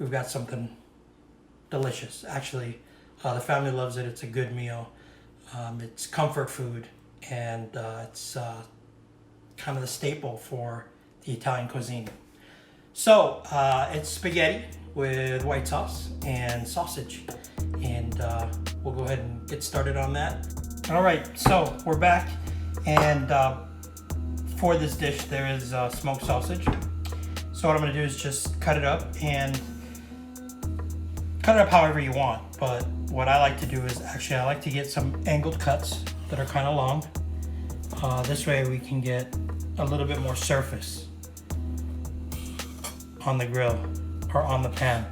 we've got something delicious. Actually, the family loves it. It's a good meal. It's comfort food, and it's kind of the staple for the Italian cuisine. So it's spaghetti with white sauce and sausage, and we'll go ahead and get started on that. All right, so we're back, and for this dish there is smoked sausage. So what I'm going to do is just cut it up, and cut it up however you want, but what I like to do is actually I like to get some angled cuts that are kind of long. This way we can get a little bit more surface on the grill or on the pan,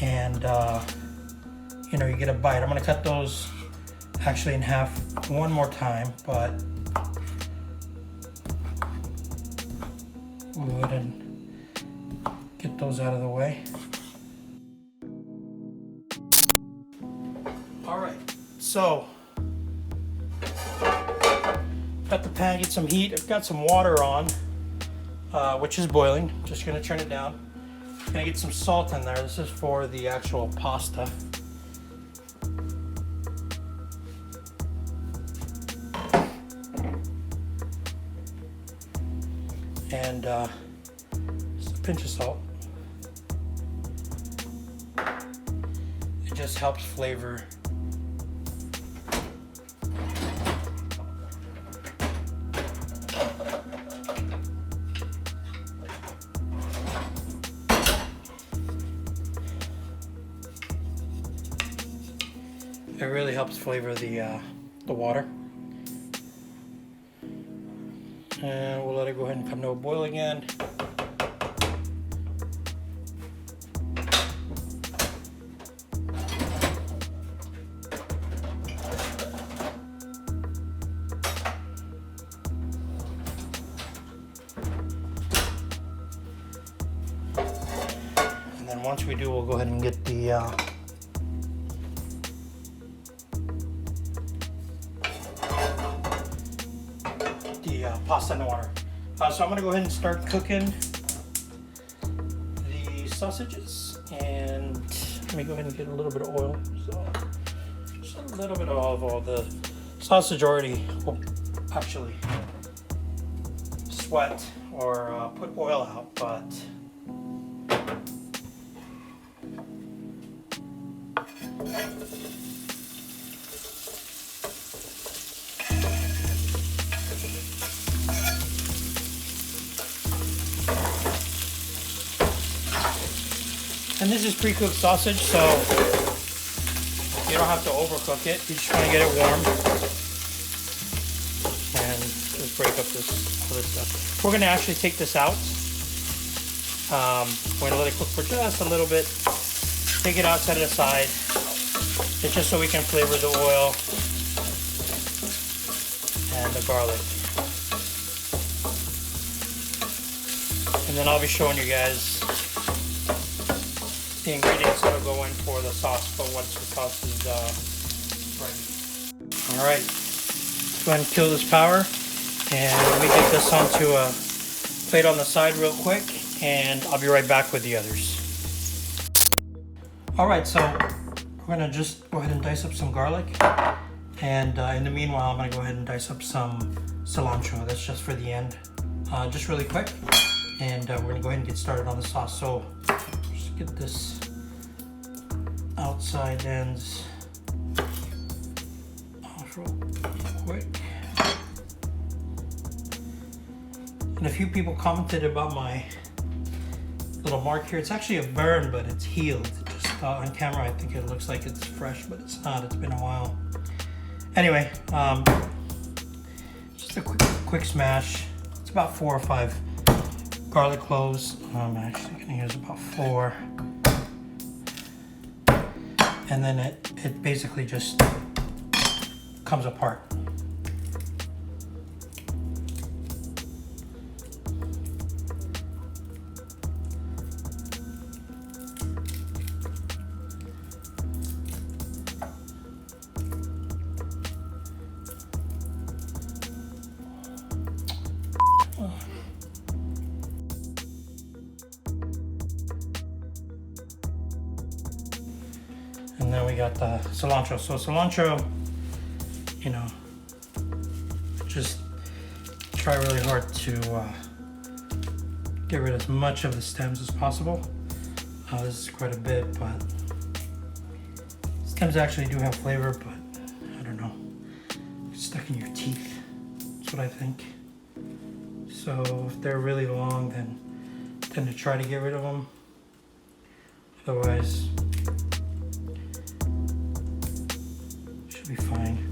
and you know, you get a bite. I'm gonna cut those actually in half one more time, but we'll go ahead and get those out of the way. Alright, so got the pan, get some heat. I've got some water on, which is boiling. Just gonna turn it down. Gonna get some salt in there. This is for the actual pasta. And just a pinch of salt. It just helps flavor. It really helps flavor the water. And we'll let it go ahead and come to a boil again. And then once we do, we'll go ahead and get the pasta in the water. So I'm going to go ahead and start cooking the sausages, and let me go ahead and get a little bit of oil. So just a little bit of olive oil. The sausage already will actually sweat or put oil out, but and this is pre-cooked sausage, so you don't have to overcook it. You just want to get it warm and just break up this other stuff. We're going to actually take this out. We're going to let it cook for just a little bit. Take it out, set it aside. It's just so we can flavor the oil and the garlic. And then I'll be showing you guys the ingredients that'll go in for the sauce, but once the sauce is ready. Alright, go ahead and kill this power, and let me get this onto a plate on the side real quick, and I'll be right back with the others. Alright, so we're going to just go ahead and dice up some garlic, and in the meanwhile I'm going to go ahead and dice up some cilantro. That's just for the end, just really quick, and we're going to go ahead and get started on the sauce. So just get this outside ends off real quick. And a few people commented about my little mark here. It's actually a burn, but it's healed. Just on camera I think it looks like it's fresh, but it's not. It's been a while. Anyway, just a quick smash. It's about 4 or 5 garlic cloves. I'm actually gonna use about 4. And then it basically just comes apart. And then we got the cilantro. So cilantro, you know, just try really hard to get rid of as much of the stems as possible. This is quite a bit, but stems actually do have flavor, but I don't know. It's stuck in your teeth. That's what I think. So if they're really long, then tend to try to get rid of them. Otherwise, should be fine.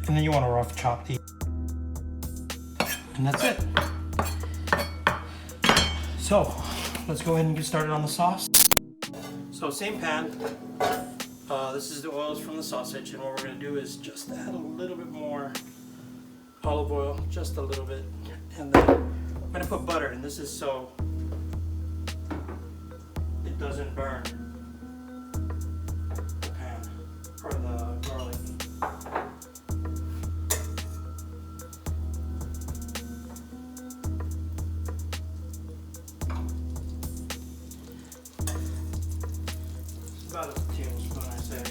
And then you want to rough chop these. And that's it. So let's go ahead and get started on the sauce. So same pan. This is the oils from the sausage, and what we're going to do is just add a little bit more olive oil, just a little bit. And then I'm going to put butter, and this is so it doesn't burn the pan or the garlic. About a tablespoon, I say.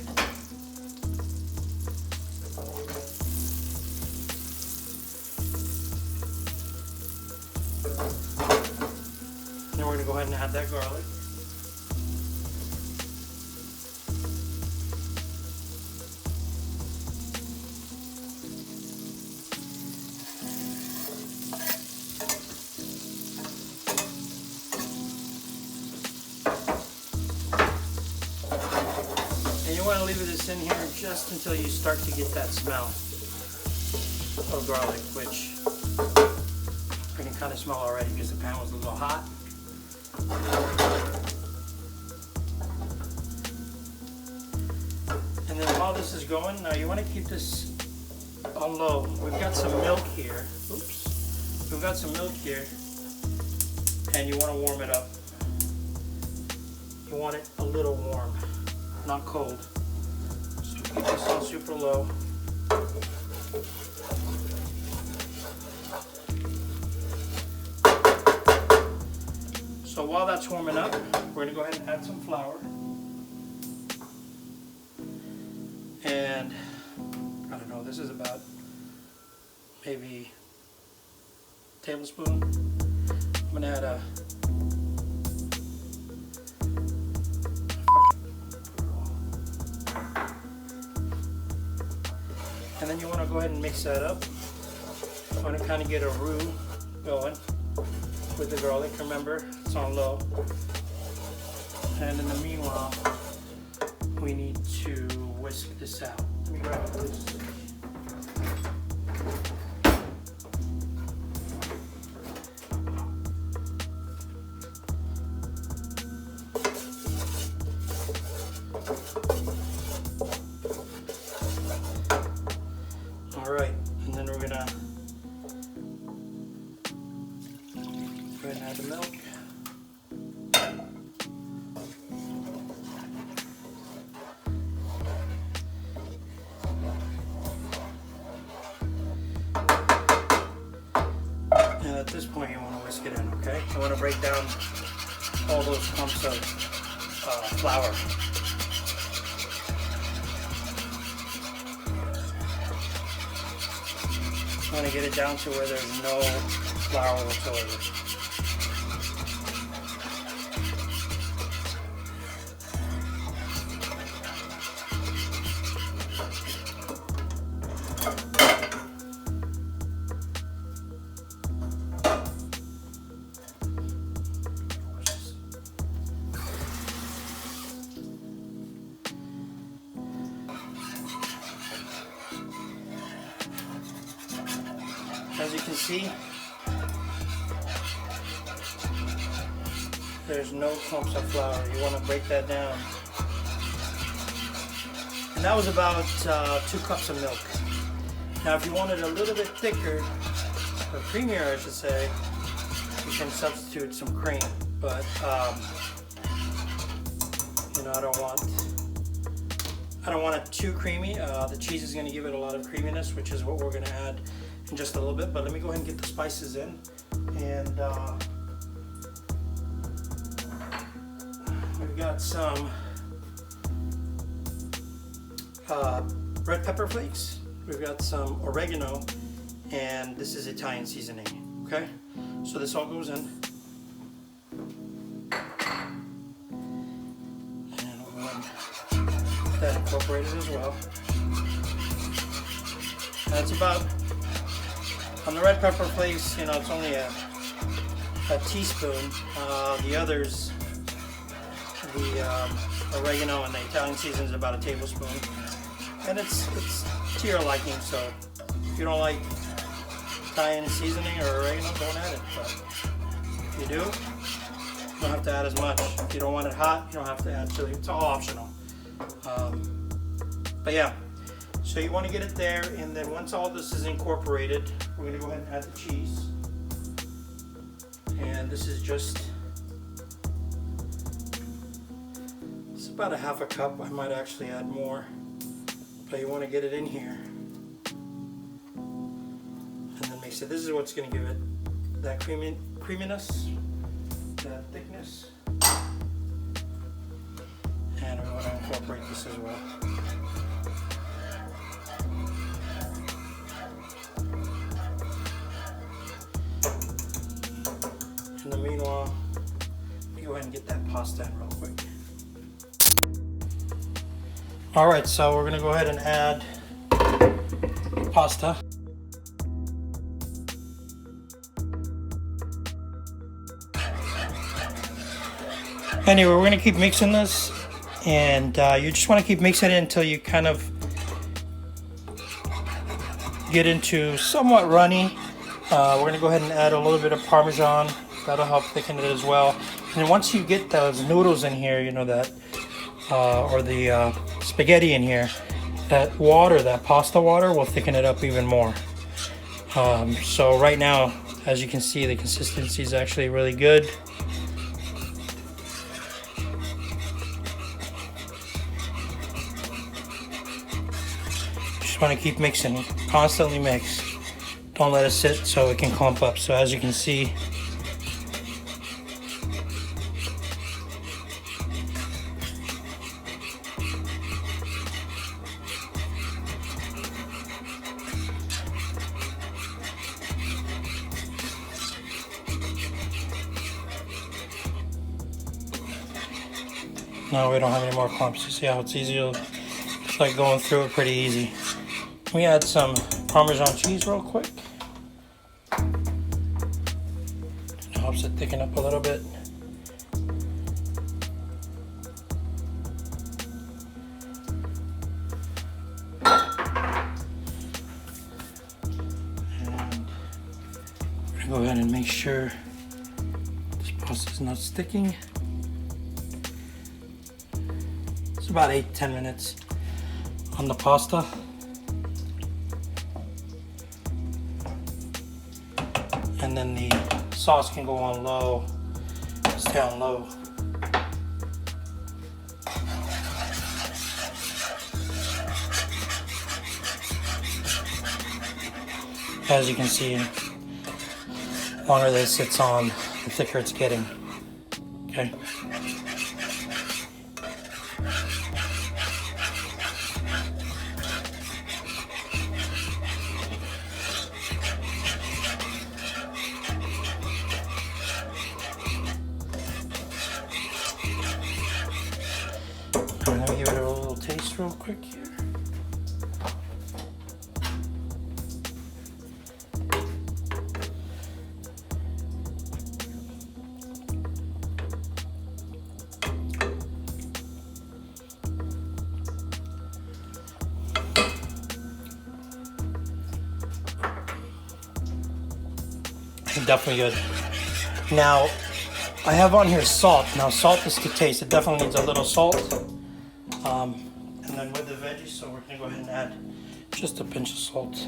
Then we're going to go ahead and add that garlic. You want to leave this in here just until you start to get that smell of garlic, which I can kind of smell already because the pan was a little hot. And then while this is going, now you want to keep this on low. We've got some milk here. Oops. We've got some milk here, and you want to warm it up. You want it a little warm, not cold. So keep this on super low. So while that's warming up, we're going to go ahead and add some flour. And I don't know, this is about maybe a tablespoon. I'm going to add a and then you want to go ahead and mix that up. You want to kind of get a roux going with the garlic. Remember, it's on low. And in the meanwhile, we need to whisk this out. Let me grab this. Alright, and then we're going to go ahead and add the milk. And at this point you want to whisk it in, okay? You want to break down all those clumps of flour. You want to get it down to where there's no flour whatsoever. As you can see, there's no clumps of flour. You want to break that down And that was about 2 cups of milk. Now if you want it a little bit thicker, or creamier I should say, you can substitute some cream. But you know, I don't want it too creamy. The cheese is going to give it a lot of creaminess, which is what we're going to add in just a little bit. But let me go ahead and get the spices in. And we've got some red pepper flakes. We've got some oregano, and this is Italian seasoning. Okay, so this all goes in. That incorporated as well. That's about, on the red pepper flakes, you know, it's only a teaspoon. The others, the oregano and the Italian seasoning is about a tablespoon. And it's to your liking, so if you don't like Italian seasoning or oregano, don't add it. But if you do, you don't have to add as much. If you don't want it hot, you don't have to add chili. It's all optional. But yeah, so you want to get it there, and then once all this is incorporated, we're going to go ahead and add the cheese. And this is just, it's about a half a cup. I might actually add more, but you want to get it in here and then mix it. This is what's going to give it that creaminess, that thickness. And we want to incorporate this as well. In the meanwhile, let me go ahead and get that pasta in real quick. Alright, so we're going to go ahead and add pasta. Anyway, we're going to keep mixing this. And you just want to keep mixing it until you kind of get into somewhat runny. We're going to go ahead and add a little bit of Parmesan. That'll help thicken it as well. And then once you get those noodles in here, you know, that, or the spaghetti in here, that water, that pasta water, will thicken it up even more. So right now, as you can see, the consistency is actually really good. Want to keep mixing, constantly mix. Don't let it sit so it can clump up. So as you can see, now we don't have any more clumps. You see how it's easy? It's like going through it pretty easy. We add some Parmesan cheese real quick. It helps it thicken up a little bit. And we're gonna go ahead and make sure this pasta is not sticking. It's about 8-10 minutes on the pasta. And then the sauce can go on low, stay on low. As you can see, the longer that it sits on, the thicker it's getting. Okay. Let me give it a little taste real quick here. Definitely good. Now, I have on here salt. Now, salt is to taste. It definitely needs a little salt. And then with the veggies, so we're gonna go ahead and add just a pinch of salt.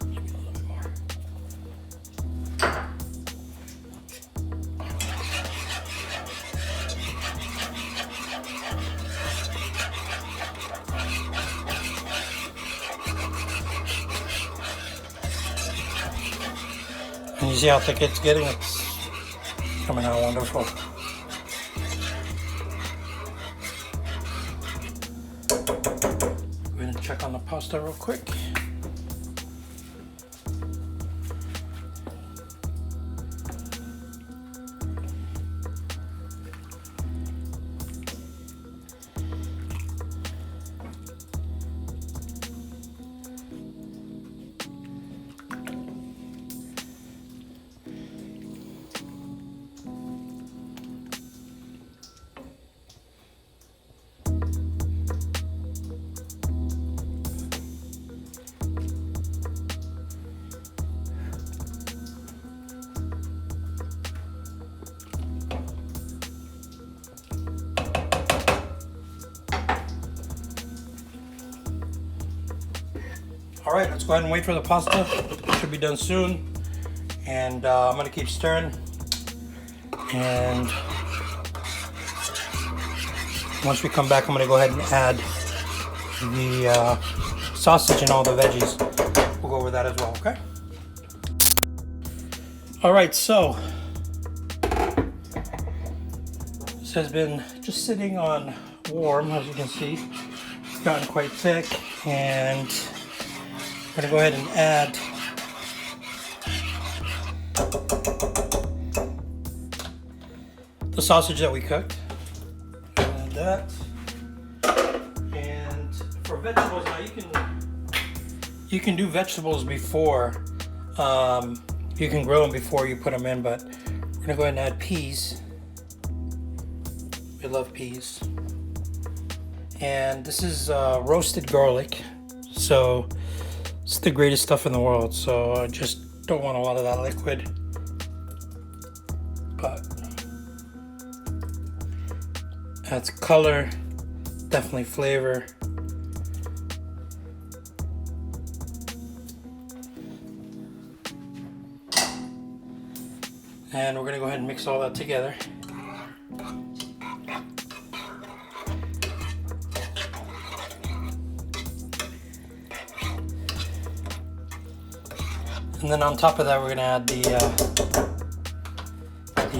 Maybe a little bit more. And you see how thick it's getting? It's coming out wonderful. Go ahead and check on the pasta real quick. All right, let's go ahead and wait for the pasta. It should be done soon. And I'm gonna keep stirring. And once we come back, I'm gonna go ahead and add the sausage and all the veggies. We'll go over that as well, okay? All right, so this has been just sitting on warm, as you can see. It's gotten quite thick, and I'm gonna go ahead and add the sausage that we cooked. Add that. And for vegetables, now you can do vegetables before. You can grill them before you put them in, but we're gonna go ahead and add peas. We love peas. And this is roasted garlic. So it's the greatest stuff in the world, so I just don't want a lot of that liquid. But adds color, definitely flavor. And we're gonna go ahead and mix all that together. And then on top of that, we're gonna add the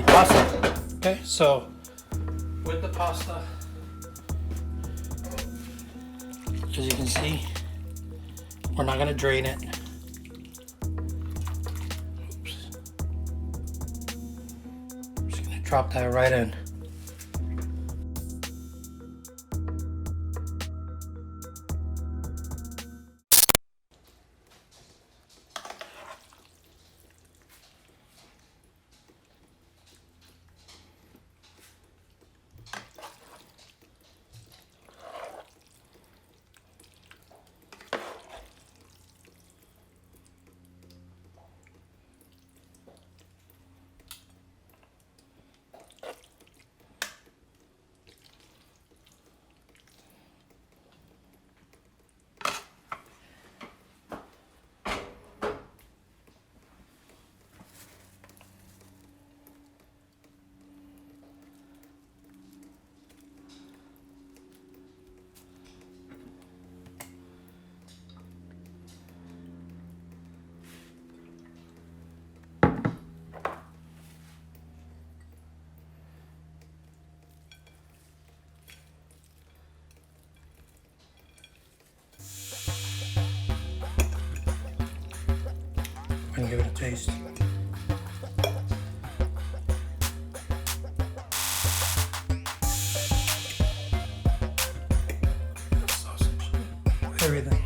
pasta. Okay, so with the pasta, as you can see, we're not gonna drain it. Oops. I'm just gonna drop that right in. And give it a taste. Sausage, everything.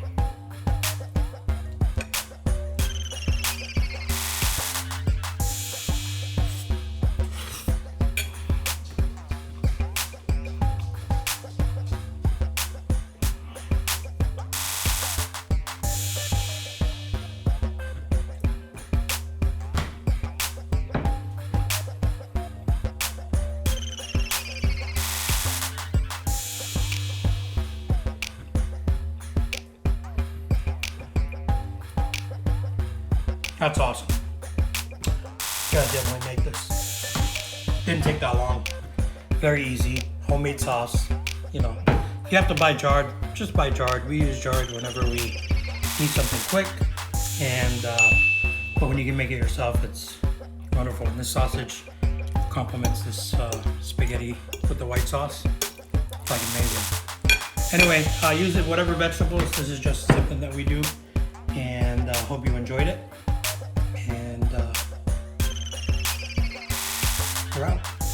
That's awesome. Gotta definitely make this. Didn't take that long. Very easy. Homemade sauce. You know, if you have to buy jarred, just buy jarred. We use jarred whenever we need something quick. And but when you can make it yourself, it's wonderful. And this sausage complements this spaghetti with the white sauce. It's like amazing. Anyway, use it whatever vegetables. This is just something that we do, and hope you enjoyed it. And we're out.